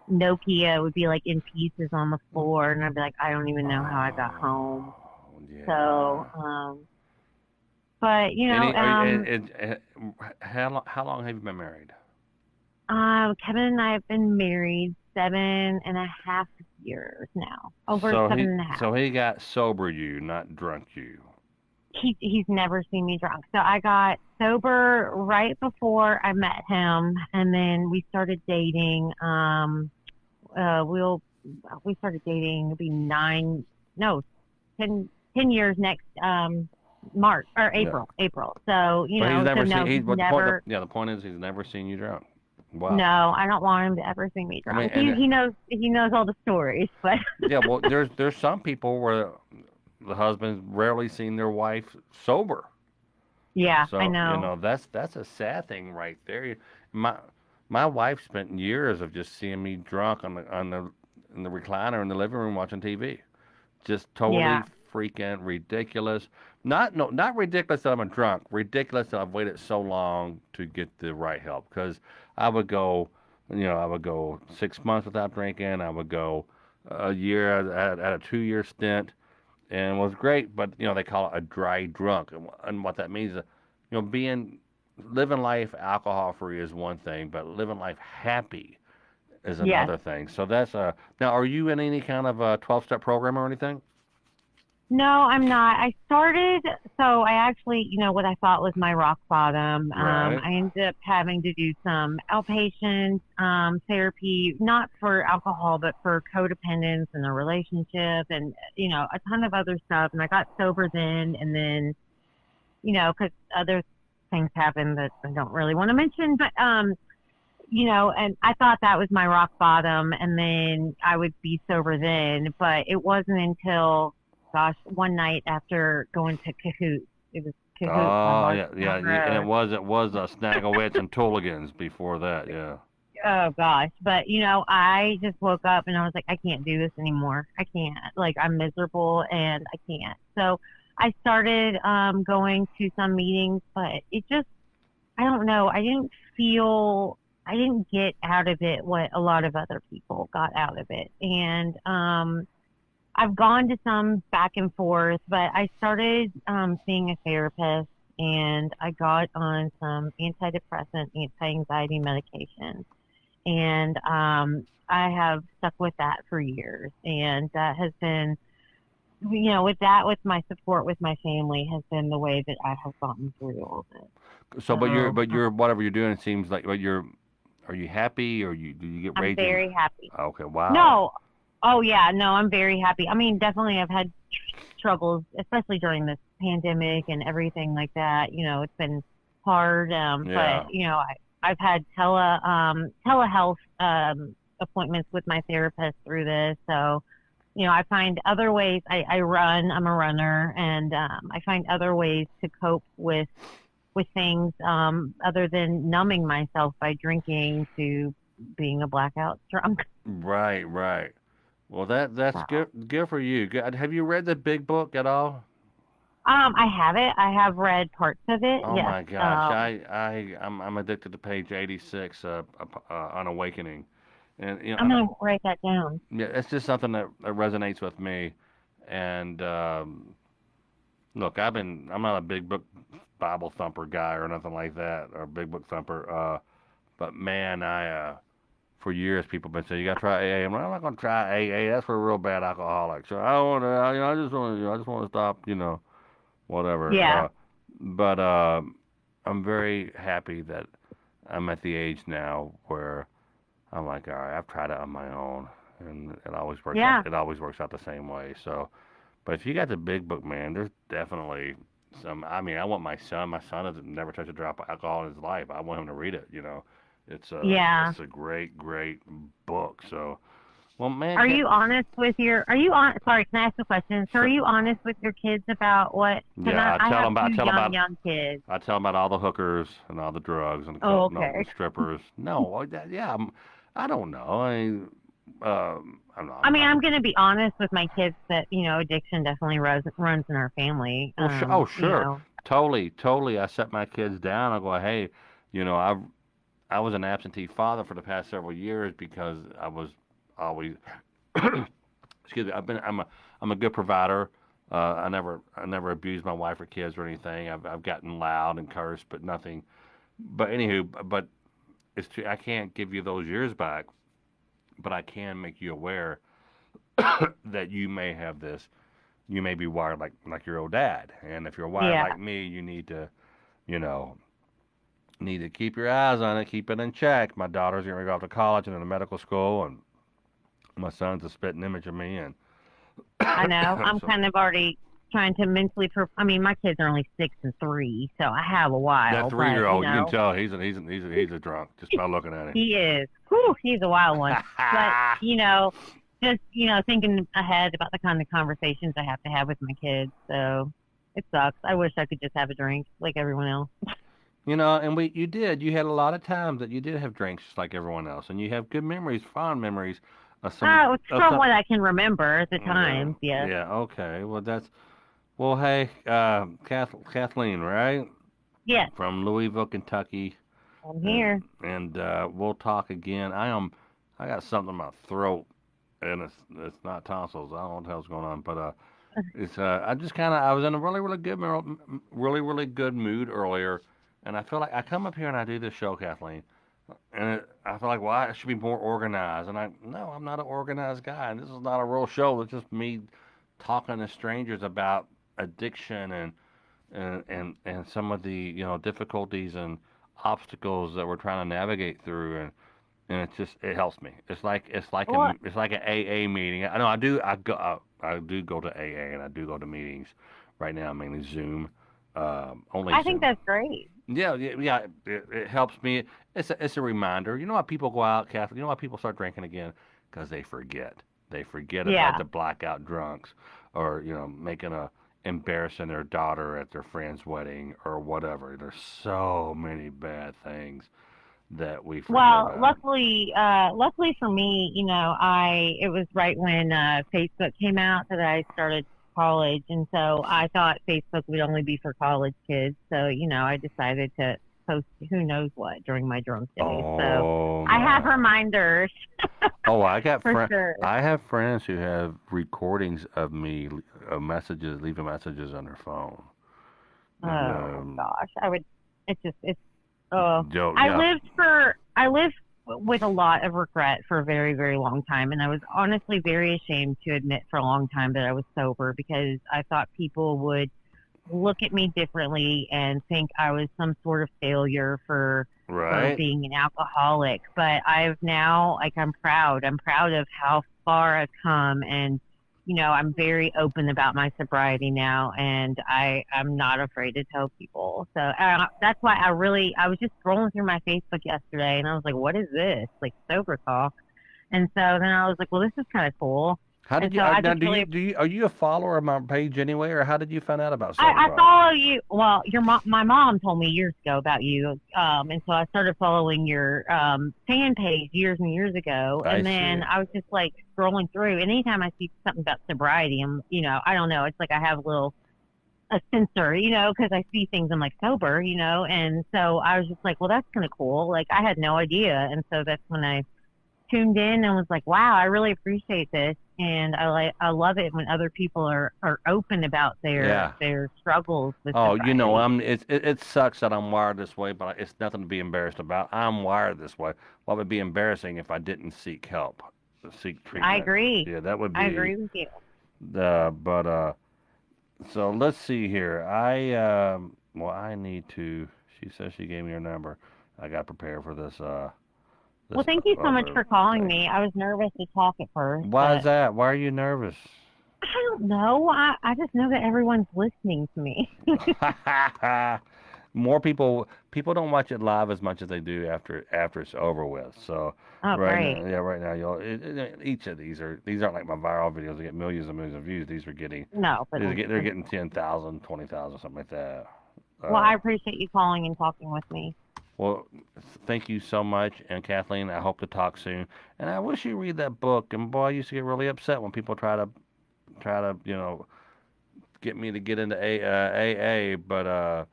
Nokia would be like in pieces on the floor, and I'd be like, I don't even know how I got home. Yeah. So, but Any, how long have you been married? Kevin and I have been married 7.5 years now, over So seven he, and a half. so he got sober you, not drunk you. He's never seen me drunk. So I got sober right before I met him, and then we started dating. We started dating. It'll be 10 years next March or April. Yeah. April. So But he's never so no, seen. he's But never. the point is, he's never seen you drunk. Wow. No, I don't want him to ever see me I mean, drunk. He knows all the stories, but yeah. Well, there's some people where the husband's rarely seen their wife sober. yeah, So I know. that's a sad thing right there. My my wife spent years of just seeing me drunk on the in the recliner in the living room watching TV. Just totally Yeah, freaking ridiculous. Not ridiculous that I'm a drunk. Ridiculous that I've waited so long to get the right help. Because I would go, I would go 6 months without drinking. I would go a year at a 2 year stint, and it was great. But they call it a dry drunk, and what that means is, being living life alcohol free is one thing, but living life happy is yes. another thing. So that's now. Are you in any kind of a 12-step program or anything? No, I'm not. So I actually, what I thought was my rock bottom. Right. I ended up having to do some outpatient therapy, not for alcohol, but for codependence and a relationship and, a ton of other stuff. And I got sober then, and then, because other things happened that I don't really want to mention, but, and I thought that was my rock bottom, and then I would be sober then, but it wasn't until, gosh, one night after going to Cahoots. It was Cahoots on Oh yeah, yeah, Marshall and Road. it was Snagowitz and Tulligans before that. Yeah. Oh gosh, but I just woke up and I was like, I can't do this anymore. I can't. Like, I'm miserable and I can't. So I started going to some meetings, but it just, I don't know. I didn't get out of it what a lot of other people got out of it. And I've gone to some back and forth, but I started seeing a therapist, and I got on some antidepressant, anti-anxiety medication. And I have stuck with that for years. And that has been, with my support with my family has been the way that I have gotten through all of it. So, So you're whatever you're doing, it seems like, but are you happy or do you get I'm raging? very happy. Okay, wow. No, oh yeah, no, I'm very happy. I mean, definitely I've had struggles, especially during this pandemic and everything like that. It's been hard. Yeah. But I've had telehealth appointments with my therapist through this. So, I find other ways. I run. I'm a runner, and I find other ways to cope with things other than numbing myself by drinking to being a blackout drunk. Right, right. Well, that's So, good for you. Good. Have you read the big book at all? I have it. I have read parts of it. Oh Yes. my gosh, I'm addicted to page 86, on awakening, and I'm gonna write that down. yeah, it's just something that resonates with me. And look, I'm not a big book Bible thumper guy or nothing like that, or big book thumper. But man, for years people have been saying you got to try AA. I'm not going to try AA. That's for real bad alcoholics. So I don't want to. I just want to stop. Whatever. Yeah. But I'm very happy that I'm at the age now where I'm like, all right, I've tried it on my own, and it always works Yeah. out. It always works out the same way. So, but if you got the big book, man, there's definitely some. I mean, I want my son. My son has never touched a drop of alcohol in his life. I want him to read it. Yeah. It's a great, great book. So, well, man, Are you honest with are you on, sorry, can I ask a question? So are Sure. you honest with your kids about what, because Yeah, I have two tell them about young kids. I tell them about all the hookers and all the drugs and Oh, the okay. strippers. No, yeah, I don't know. I'm not. I mean, I'm going to be honest with my kids that, addiction definitely runs in our family. Oh, sure, totally. I set my kids down. I go, hey, you know, I've I was an absentee father for the past several years because I was always excuse me. I'm a good provider. I never abused my wife or kids or anything. I've gotten loud and cursed, but nothing. But anywho, but it's true. I can't give you those years back, but I can make you aware that you may have this. You may be wired like your old dad, and if you're wired Yeah. like me, you you know need to keep your eyes on it, keep it in check. My daughter's going to go off to college and into medical school, and my son's a spitting image of me, and I know. I'm so kind of already trying to mentally. I mean, my kids are only 6 and 3, so I have a that while. But three-year-old, you can tell he's a drunk just by looking at him. he is. Whew, he's a wild one. But just thinking ahead about the kind of conversations I have to have with my kids. So it sucks. I wish I could just have a drink like everyone else. And you had a lot of times that you did have drinks just like everyone else, and you have good memories, fond memories of It's from what I can remember at the times. yeah, Yes. yeah, okay. Well, hey, Kathleen, right? Yes. From Louisville, Kentucky. I'm here. And we'll talk again. I got something in my throat, and it's not tonsils. I don't know what the hell's going on, but it's I was in a really good mood earlier, and I feel like I come up here and I do this show, Kathleen, and I feel like, well, I should be more organized, and no, I'm not an organized guy, and this is not a real show. It's just me talking to strangers about addiction and some of the difficulties and obstacles that we're trying to navigate through, and it helps me. Well, It's like an AA meeting. I know I do go to AA, and I do go to meetings. Right now, mainly Zoom. Only I think Zoom. that's great. Yeah, yeah, yeah. It helps me. It's a reminder. You know why people go out, Catholic? You know why people start drinking again? Because they forget. They forget about Yeah. the blackout drunks, or making a embarrassing their daughter at their friend's wedding or whatever. There's so many bad things that we forget Well, about. luckily for me, it was right when Facebook came out that I started college, and so I thought Facebook would only be for college kids. So, I decided to post who knows what during my drunk days. So Oh I have my. reminders Oh, I got for friends. sure. I have friends who have recordings of me, leaving messages on their phone. And Oh gosh, I would. It's. Oh, Joe, yeah. I lived with a lot of regret for a very, very long time, and I was honestly very ashamed to admit for a long time that I was sober because I thought people would look at me differently and think I was some sort of failure for Right? being an alcoholic. But I've now, like, I'm proud. I'm proud of how far I've come, and I'm very open about my sobriety now, and I'm not afraid to tell people. So that's why I was just scrolling through my Facebook yesterday, and I was like, what is this? Like, sober talk. And so then I was like, well, this is kind of cool. How And did you so I now? just really, Are you a follower of my page anyway, or how did you find out about Sober I Talk? follow you. Well, my mom told me years ago about you. And so I started following your fan page years and years ago. I And then see. I was just like scrolling through. And anytime I see something about sobriety, I don't know. It's like I have a sensor, because I see things. I'm like sober, And so I was just like, well, that's kind of cool. Like I had no idea. And so that's when I tuned in and was like, wow, I really appreciate this. And I love it when other people are open about Yeah. their struggles with Oh, sobriety. it sucks that I'm wired this way, but it's nothing to be embarrassed about. I'm wired this way. What would be embarrassing if I didn't seek help, seek I treatment? agree. Yeah, that would I be agree with you. the. But so let's see here. I need to. She says she gave me her number. I got prepared for this. Well, This thank you so much other for calling thing. me. I was nervous to talk at first, Why is but that? Why are you nervous? I don't know. I just know that everyone's listening to me. More people don't watch it live as much as they do after it's over with. So Oh, great. right now, each of these aren't like my viral videos that get millions and millions of views. These are getting No, but they're getting 10,000, 20,000, something like that. well, I Uh, appreciate you calling and talking with me. well, thank you so much, and Kathleen, I hope to talk soon. And I wish you read that book. And boy, I used to get really upset when people try to get me to get into AA, but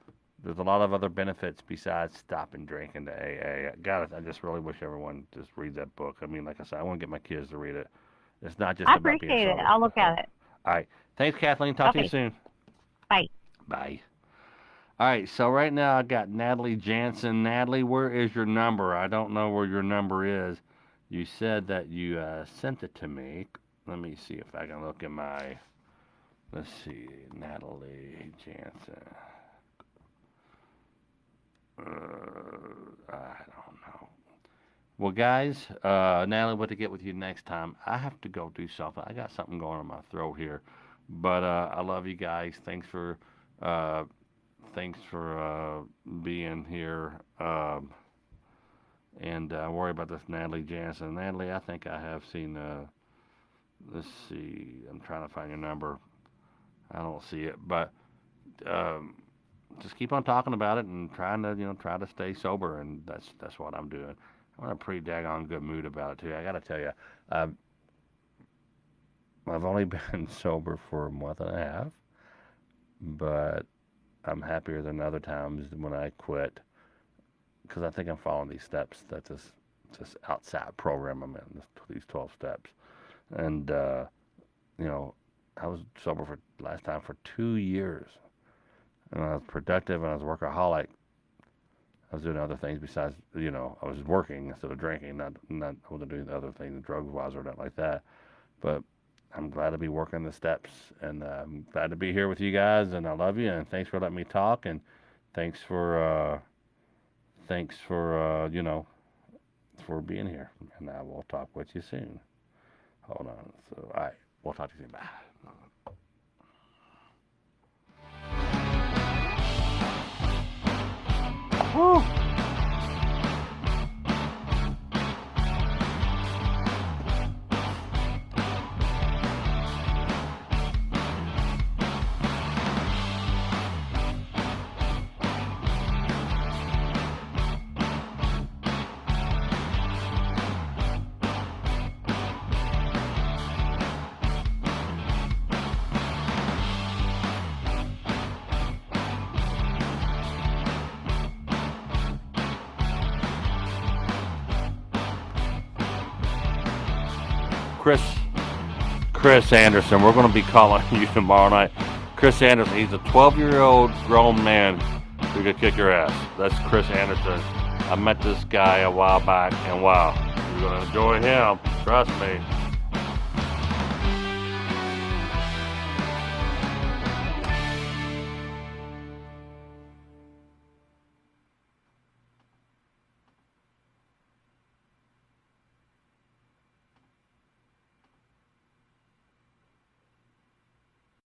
There's a lot of other benefits besides stopping drinking to AA. I just really wish everyone just reads that book. I mean, like I said, I want to get my kids to read it. It's not just I about being appreciate it. sober. I'll look at it. All right. Thanks, Kathleen. Talk to you Okay. soon. Bye. Bye. All right. So right now I got Natalie Jansen. Natalie, where is your number? I don't know where your number is. You said that you sent it to me. Let me see if I can look at my. Let's see, Natalie Jansen. I don't know. Well, guys, Natalie, what to get with you next time? I have to go do something. I got something going on my throat here, but I love you guys. Uh, thanks for being here. And worry about this Natalie Jansen. Natalie, I think I have seen. Let's see. I'm trying to find your number. I don't see it, but um, just keep on talking about it and trying to try to stay sober, and that's what I'm doing. I'm in a pretty daggone good mood about it too. I got to tell you, I've only been sober for a month and a half, but I'm happier than other times when I quit because I think I'm following these steps that this outside program I'm in, these 12 steps, and I was sober for last time for 2 years, and I was productive and I was workaholic. I was doing other things besides, I was working instead of drinking. Not I wasn't doing the other things, drugs wise or nothing like that. But I'm glad to be working the steps, and I'm glad to be here with you guys. And I love you, and thanks for letting me talk, and thanks for for being here. And I will talk with you soon. Hold on. So, all right, we'll talk to you soon. Bye. Woo! Chris Anderson. We're going to be calling you tomorrow night. Chris Anderson. He's a 12-year-old grown man who could kick your ass. That's Chris Anderson. I met this guy a while back, and wow, you're going to enjoy him. Trust me.